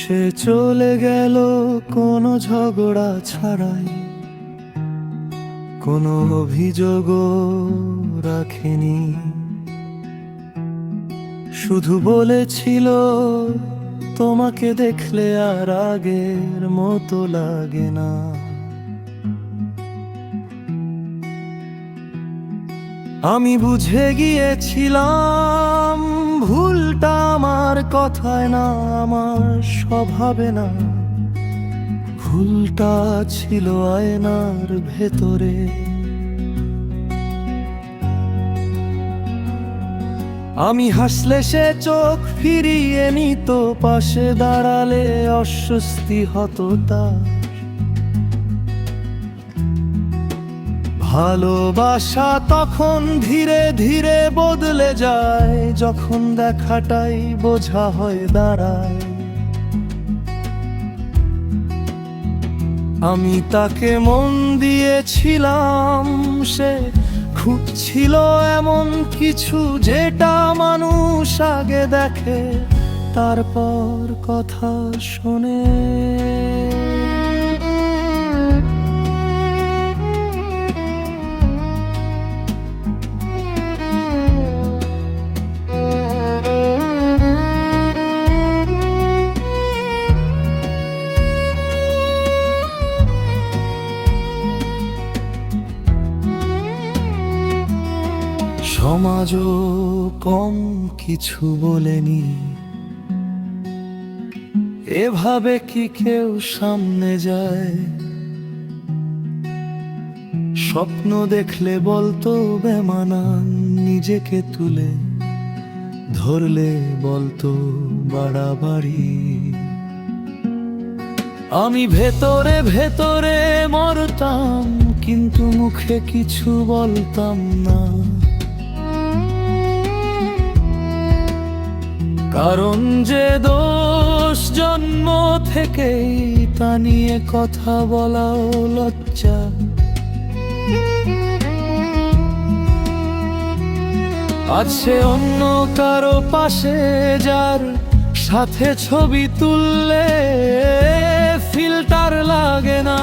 সে চলে গেল কোনো ঝগড়া ছাড়াই, কোনো অভিযোগও রাখেনি। শুধু বলেছিল তোমাকে দেখলে আর আগের মতো লাগে না। আমি বুঝে গিয়েছিলাম ভুলটা আমার কথায় না, আমার স্বভাবে না, ভুলটা ছিল আয়নার ভেতরে। আমি হাসলে সে চোখ ফিরিয়ে নিত, পাশে দাঁড়ালে অস্বস্তি হতো তার। ভালোবাসা তখন ধীরে ধীরে বদলে যায়, যখন দেখাটাই বোঝা হয়ে দাঁড়ায়। আমি তাকে মন দিয়েছিলাম, সে খুঁজছিল এমন কিছু যেটা মানুষ আগে দেখে তারপর কথা শোনে। সমাজও কম কিছু বলেনি, এভাবে কি কেউ সামনে যায়? স্বপ্ন দেখলে বলতো বেমানান, নিজেকে তুলে ধরলে বলতো বাড়াবাড়ি। আমি ভেতরে ভেতরে মরতাম, কিন্তু মুখে কিছু বলতাম না। কারণ যে দোষ জন্ম থেকেই, তা নিয়ে কথা বলাও লজ্জা। আছে অন্য কারো পাশে, যার সাথে ছবি তুললে ফিল্টার লাগে না।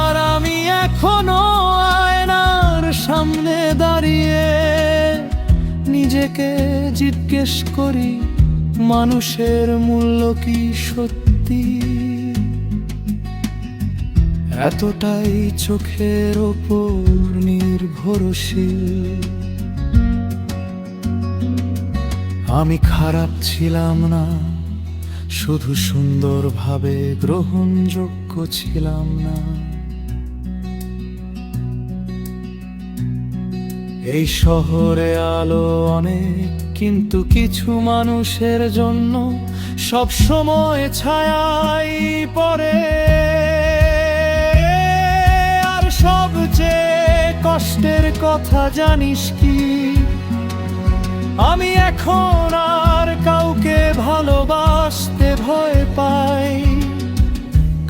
আর আমি এখনো আয়নার সামনে দাঁড়িয়ে নিজেকে জিজ্ঞেস করি, মানুষের মূল্য কি সত্যি এতটাই চোখের ওপর নির্ভরশীল? আমি খারাপ ছিলাম না, শুধু সুন্দরভাবে গ্রহণযোগ্য ছিলাম না। এই শহরে আলো অনেক, কিন্তু কিছু মানুষের জন্য সব সময় ছায়াই পড়ে। আর সবচেয়ে কষ্টের কথা জানিস কি? আমি এখন আর কাউকে ভালোবাসতে ভয় পাই,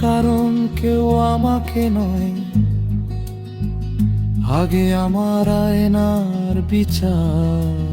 কারণ কেউ আমাকে নয়, আগে আমার আয়নার বিচার